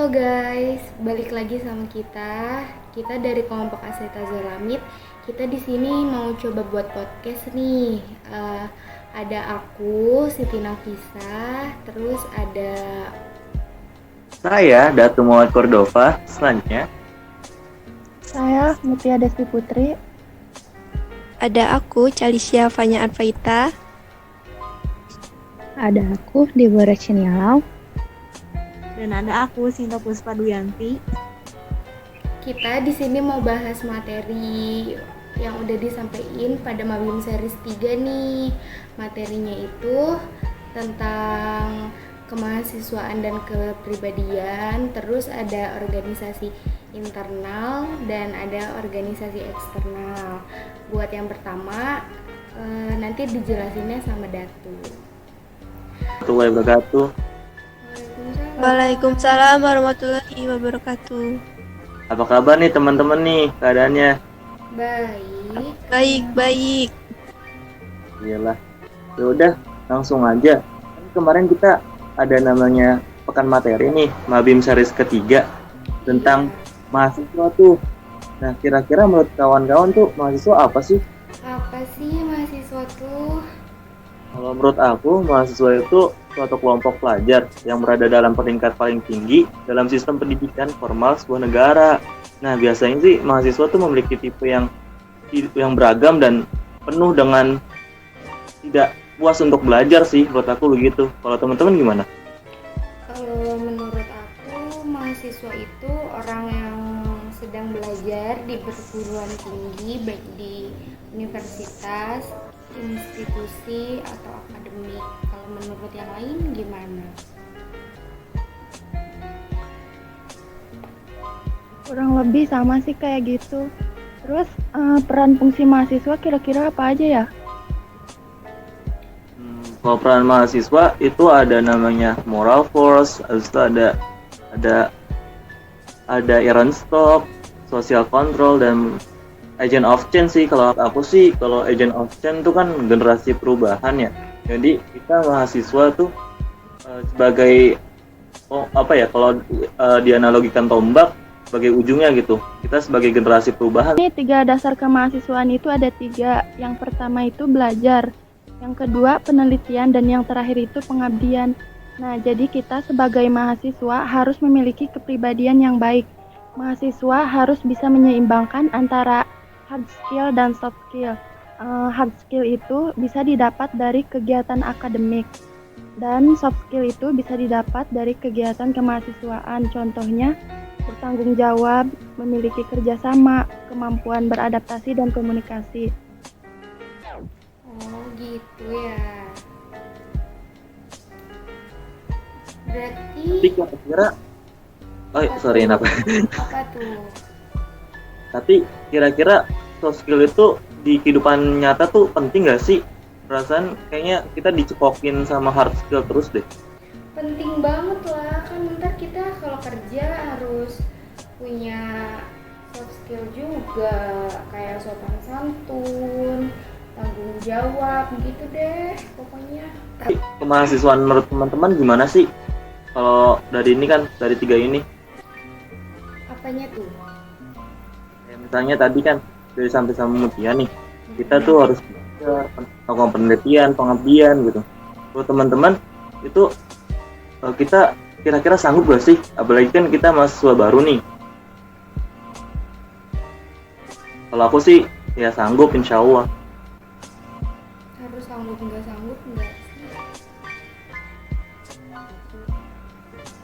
Halo guys, balik lagi sama kita. Kita dari kelompok Aseta Zolamit. Kita di sini mau coba buat podcast nih. Ada aku, Siti Nafisa, terus ada Saya Datu Muhammad Cordova. Selanjutnya Saya Mutia Desti Putri. Ada aku, Chalicia Fanya Advaita. Ada aku, Deborah Cinialau. Dan ada aku, Sinta Puspa Duyanti. kita di sini mau bahas materi yang udah disampaikan pada Mabim Series 3 nih. Materinya itu tentang kemahasiswaan dan kepribadian, terus ada organisasi internal dan ada organisasi eksternal. Buat yang pertama nanti dijelasinnya sama Datu. warahmatullahi wabarakatuh. Waalaikumsalam warahmatullahi wabarakatuh. Apa kabar nih teman-teman nih keadaannya? Baik. Baik. Iyalah. Ya udah, langsung aja. Kan kemarin kita ada namanya pekan materi nih, Mabim series ketiga tentang mahasiswa tuh. Nah, kira-kira menurut kawan-kawan tuh mahasiswa apa sih? Apa sih mahasiswa tuh? Kalau menurut aku, mahasiswa itu suatu kelompok pelajar yang berada dalam peringkat paling tinggi dalam sistem pendidikan formal sebuah negara. Nah, biasanya sih mahasiswa tuh memiliki tipe yang beragam dan penuh dengan tidak puas untuk belajar sih, menurut aku begitu. Kalau teman-teman gimana? Kalau menurut aku, mahasiswa itu orang yang sedang belajar di perguruan tinggi, baik di universitas, institusi, atau akademik. Kalau menurut yang lain gimana? Kurang lebih sama sih kayak gitu. Terus peran fungsi mahasiswa kira-kira apa aja ya? Kalau peran mahasiswa itu ada namanya moral force, habis itu ada errand stop, social control, dan agent of change sih. Kalau aku sih, kalau agent of change itu kan generasi perubahan ya. Jadi kita mahasiswa tuh sebagai kalau dianalogikan tombak sebagai ujungnya gitu. Kita sebagai generasi perubahan. Ini 3 dasar kemahasiswaan itu ada 3. Yang pertama itu belajar, yang kedua penelitian, dan yang terakhir itu pengabdian. Nah, jadi kita sebagai mahasiswa harus memiliki kepribadian yang baik. Mahasiswa harus bisa menyeimbangkan antara hard skill dan soft skill. Hard skill itu bisa didapat dari kegiatan akademik, dan soft skill itu bisa didapat dari kegiatan kemahasiswaan. Contohnya bertanggung jawab, memiliki kerjasama, kemampuan beradaptasi dan komunikasi. Oh gitu ya. Berarti Tapi kira-kira kenapa? apa tuh? Tapi kira-kira soft skill itu di kehidupan nyata tuh penting gak sih? Perasaan kayaknya kita dicekokin sama hard skill terus deh. Penting banget lah, kan ntar kita kalau kerja harus punya soft skill juga, kayak sopan santun, tanggung jawab gitu deh pokoknya. Tapi kemahasiswaan menurut teman-teman gimana sih? Kalau dari ini kan, dari 3 ini. Apanya tuh? Kayak misalnya tadi kan dari sampai sama Mutia nih, kita tuh harus belajar, melakukan penelitian, pengabdian gitu. Kalau teman-teman itu kita kira-kira sanggup gak sih? Apalagi kan kita mahasiswa baru nih. Kalau aku sih ya sanggup, insya Allah. Harus sanggup nggak sih?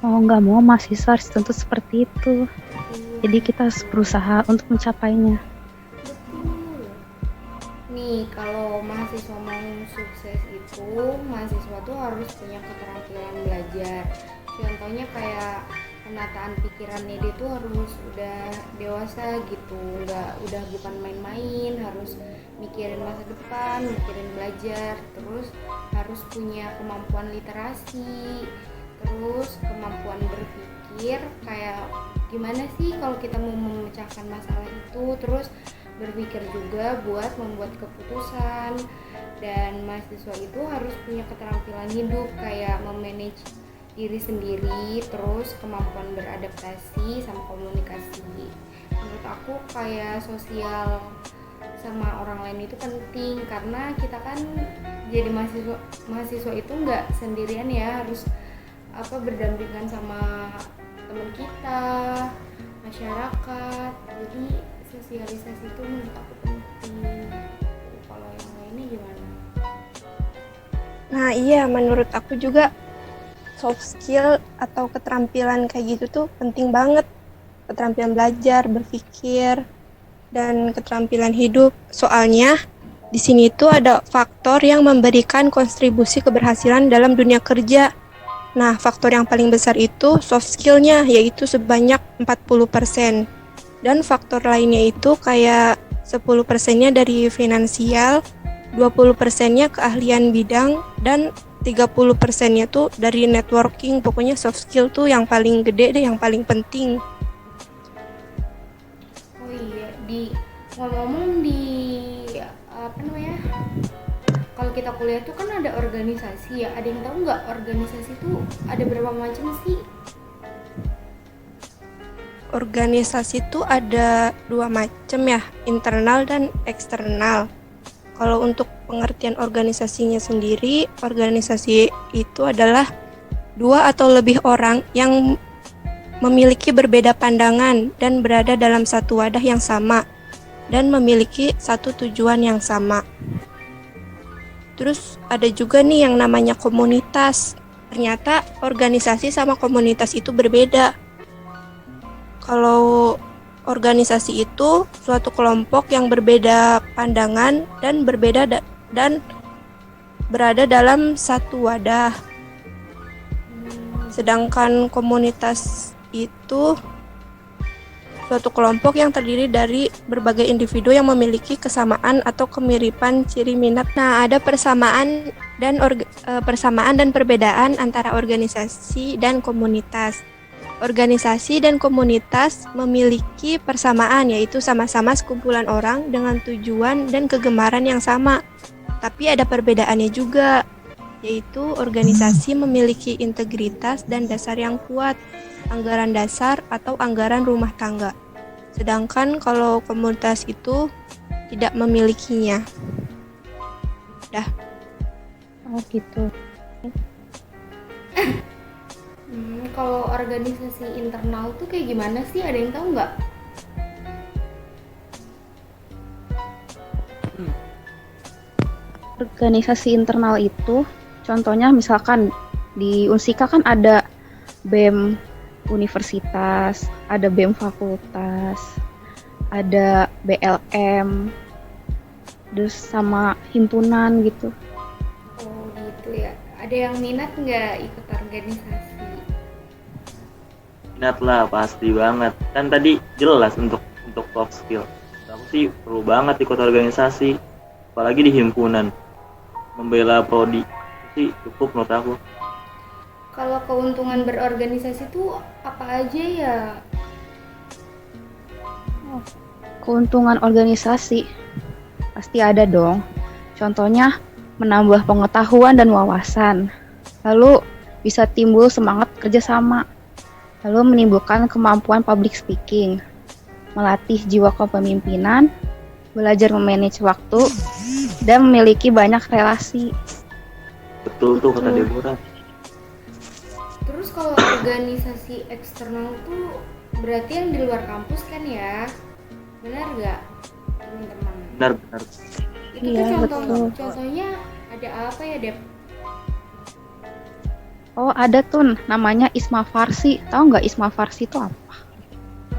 Mau nggak mau mahasiswa harus tentu seperti itu. Jadi kita harus berusaha untuk mencapainya. Betul. Nih, kalau mahasiswa mau sukses itu, mahasiswa tuh harus punya keterampilan belajar. Contohnya kayak penataan pikirannya dia tuh harus udah dewasa gitu, udah bukan main-main, harus mikirin masa depan, mikirin belajar, terus harus punya kemampuan literasi, terus kemampuan berpikir kayak gimana sih kalau kita mau memecahkan masalah itu, terus berpikir juga buat membuat keputusan. Dan mahasiswa itu harus punya keterampilan hidup kayak memanage diri sendiri, terus kemampuan beradaptasi sama komunikasi. Menurut aku kayak sosial sama orang lain itu penting, karena kita kan jadi mahasiswa itu nggak sendirian ya, harus berdampingan sama teman kita, masyarakat. Jadi sosialisasi itu menurut aku penting. Kalau yang lainnya gimana? Nah iya, menurut aku juga soft skill atau keterampilan kayak gitu tuh penting banget. Keterampilan belajar, berpikir, dan keterampilan hidup. Soalnya di sini tuh ada faktor yang memberikan kontribusi keberhasilan dalam dunia kerja. Nah, faktor yang paling besar itu soft skill-nya, yaitu sebanyak 40%. Dan faktor lainnya itu kayak 10%-nya dari finansial, 20%-nya keahlian bidang, dan 30%-nya tuh dari networking. Pokoknya soft skill tuh yang paling gede deh, yang paling penting. Oh iya, ngomong-ngomong di kalau kita kuliah tuh kan ada organisasi ya. Ada yang tahu nggak organisasi tuh ada berapa macam sih? Organisasi tuh ada 2 macam ya, internal dan eksternal. Kalau untuk pengertian organisasinya sendiri, organisasi itu adalah 2 atau lebih orang yang memiliki berbeda pandangan dan berada dalam satu wadah yang sama dan memiliki satu tujuan yang sama. Terus ada juga nih yang namanya komunitas. Ternyata organisasi sama komunitas itu berbeda. Kalau organisasi itu suatu kelompok yang berbeda pandangan dan dan berada dalam satu wadah. Sedangkan komunitas itu suatu kelompok yang terdiri dari berbagai individu yang memiliki kesamaan atau kemiripan ciri minat. Nah, ada persamaan dan perbedaan antara organisasi dan komunitas. Organisasi dan komunitas memiliki persamaan, yaitu sama-sama sekumpulan orang dengan tujuan dan kegemaran yang sama. Tapi ada perbedaannya juga, yaitu organisasi memiliki integritas dan dasar yang kuat, anggaran dasar atau anggaran rumah tangga. Sedangkan kalau komunitas itu tidak memilikinya. Dah. Oh gitu. Kalau organisasi internal tuh kayak gimana sih? Ada yang tahu nggak? Organisasi internal itu, contohnya misalkan di Unsika kan ada BEM universitas, ada BEM fakultas, ada BLM, terus sama himpunan gitu. Oh gitu ya. Ada yang minat nggak ikut organisasi? Minat lah, pasti banget. Kan tadi jelas untuk soft skill. Aku sih perlu banget ikut organisasi, apalagi di himpunan. Membela prodi sih cukup menurut aku. Kalau keuntungan berorganisasi tuh apa aja ya? Keuntungan organisasi pasti ada dong. Contohnya menambah pengetahuan dan wawasan. Lalu bisa timbul semangat kerjasama. Lalu menimbulkan kemampuan public speaking, melatih jiwa kepemimpinan, belajar memanage waktu, dan memiliki banyak relasi. Betul tuh kata Deborah. Terus kalau organisasi eksternal tuh berarti yang di luar kampus kan ya? Benar nggak, teman-teman? Benar. Itu Iya, tuh betul. contohnya ada apa ya, Dep? Oh, ada tuh namanya Isma Farsi. Tahu nggak Isma Farsi itu apa?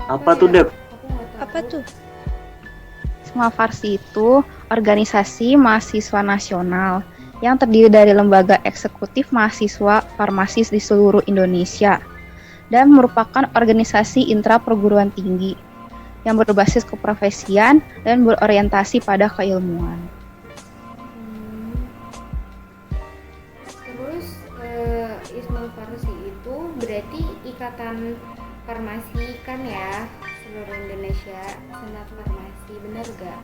Apa tuh, Dep? Aku nggak tahu. Apa tuh? Isma Farsi itu organisasi mahasiswa nasional yang terdiri dari lembaga eksekutif mahasiswa farmasis di seluruh Indonesia dan merupakan organisasi intra perguruan tinggi yang berbasis keprofesian dan berorientasi pada keilmuan. Terus Isma Farsi itu berarti ikatan farmasi kan ya, seluruh Indonesia, senat farmasi, benar gak?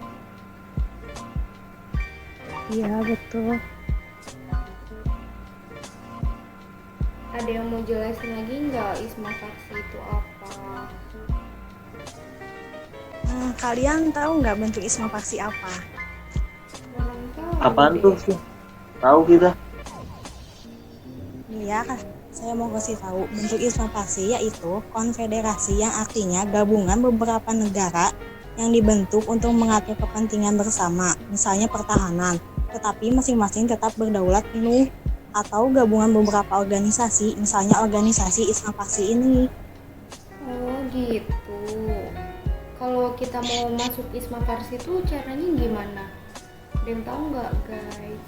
Iya, betul. ada yang mau jelasin lagi nggak ISMA Farsi itu apa? Kalian tahu nggak bentuk ISMA Farsi apa? Kurang tahu Apaan deh. tuh sih? Tahu kita? Nih ya, saya mau kasih tahu bentuk ISMA Farsi yaitu konfederasi yang artinya gabungan beberapa negara yang dibentuk untuk mengatur kepentingan bersama, misalnya pertahanan, tetapi masing-masing tetap berdaulat penuh, atau gabungan beberapa organisasi, misalnya organisasi ISMA Farsi ini. Oh gitu. Kalau kita mau masuk ISMA Farsi itu caranya gimana? Ada yang tahu nggak guys?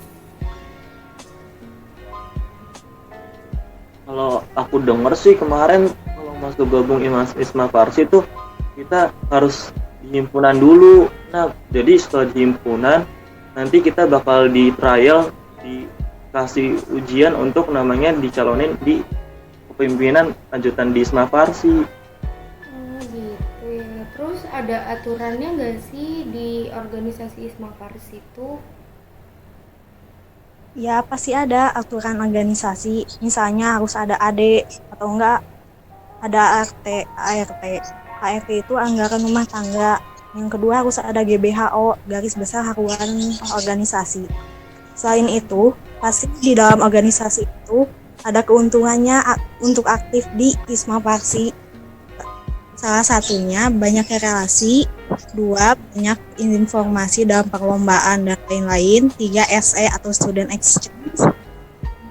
Kalau aku denger sih kemarin kalau masuk gabung ISMA Farsi tuh kita harus di himpunan dulu. Nah, jadi setelah di himpunan nanti kita bakal di trial, dikasih ujian untuk namanya dicalonin di kepemimpinan lanjutan di ISMA Farsi. Oh gitu ya. Terus ada aturannya nggak sih di organisasi ISMA Farsi itu? Ya pasti ada aturan organisasi, misalnya harus ada AD atau enggak ada ART, ART. ART itu anggaran rumah tangga. Yang kedua harus ada GBHO, garis besar haluan organisasi. Selain itu, pasti di dalam organisasi itu ada keuntungannya untuk aktif di ISMA Farsi. Salah satunya banyak relasi, 2 banyak informasi dalam perlombaan dan lain-lain, 3 SE atau student exchange,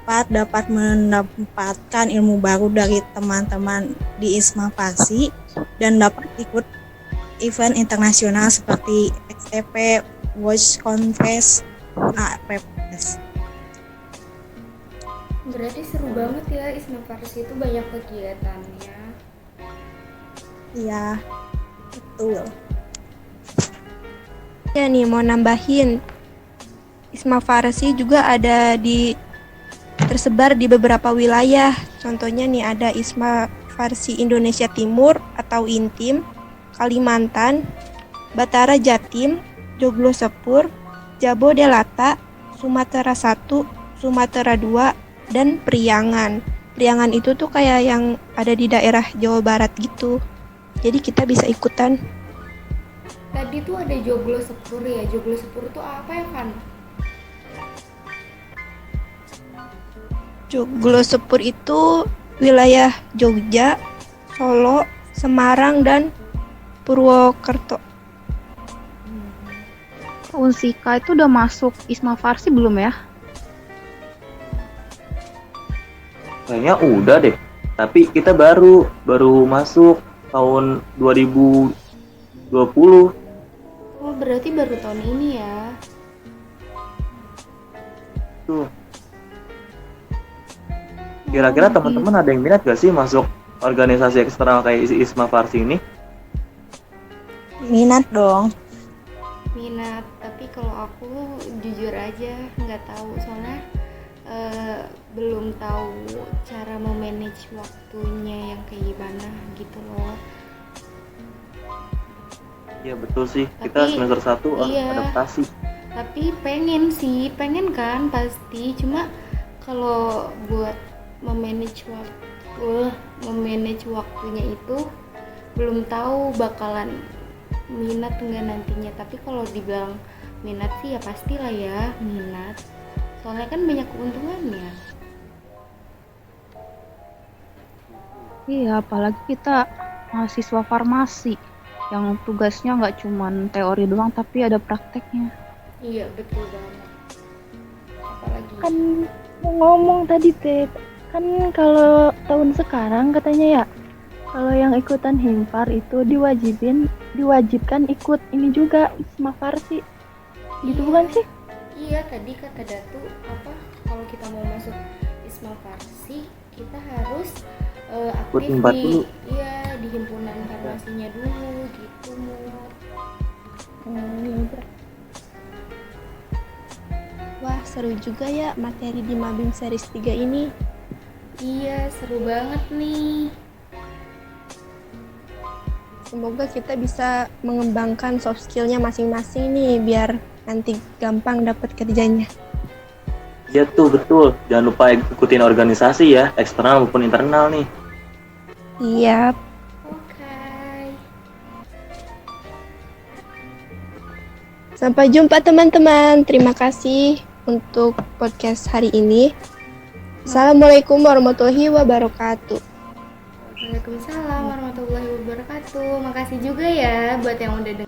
4 dapat mendapatkan ilmu baru dari teman-teman di ISMA Farsi dan dapat ikut event internasional seperti XTP, Watch Conference, APPS. Berarti seru banget ya ISMA Farsi itu banyak kegiatannya. Iya, betul. Ya nih mau nambahin, ISMA Farsi juga ada tersebar di beberapa wilayah. Contohnya nih ada ISMA Farsi Indonesia Timur atau Intim, Kalimantan, Batara Jatim, Joglo Sepur, Jabo Delata, Sumatera 1, Sumatera 2, dan Priangan. Priangan itu tuh kayak yang ada di daerah Jawa Barat gitu. Jadi kita bisa ikutan. Tadi tuh ada Joglo Sepur ya. Joglo Sepur itu apa ya kan? Joglo Sepur itu wilayah Jogja, Solo, Semarang, dan Purwokerto. Unsika itu udah masuk ISMA Farsi belum ya? Kayaknya udah deh. Tapi kita baru masuk tahun 2020. Oh berarti baru tahun ini ya. Tuh. Kira-kira teman-teman ada yang minat gak sih masuk organisasi eksternal kayak ISMA Farsi ini? Minat dong. Minat, tapi kalau aku jujur aja nggak tahu soalnya belum tahu cara memanage waktunya yang kayak gimana gitu loh. Iya betul sih, kita Tapi, semester 1 harus iya. adaptasi. Tapi pengen kan pasti, cuma kalau buat memanage waktunya itu belum tahu bakalan minat enggak nantinya. Tapi kalau dibilang minat sih ya pastilah ya minat, soalnya kan banyak keuntungannya. Iya, apalagi kita mahasiswa farmasi yang tugasnya nggak cuman teori doang tapi ada prakteknya. Iya betul banget. Apalagi Kan mau ngomong tadi Ted, kan kalau tahun sekarang katanya ya, kalau yang ikutan Himpar itu diwajibkan ikut ini juga ISMA Farsi. Gitu Iya. bukan sih? Iya tadi kata Datu apa kalau kita mau masuk ISMA Farsi kita harus aktif Himpat di dulu. di himpunan farmasinya dulu gitu Mut. Wah, seru juga ya materi di Mabim Series 3 ini. Iya seru banget nih. Semoga kita bisa mengembangkan soft skill-nya masing-masing nih biar nanti gampang dapat kerjanya. Iya tuh, betul. Jangan lupa ikutin organisasi ya, eksternal maupun internal nih. Iya. Oke. Sampai jumpa teman-teman. Terima kasih untuk podcast hari ini. Assalamualaikum warahmatullahi wabarakatuh. Waalaikumsalam warahmatullahi wabarakatuh. Makasih juga ya buat yang udah dengerin.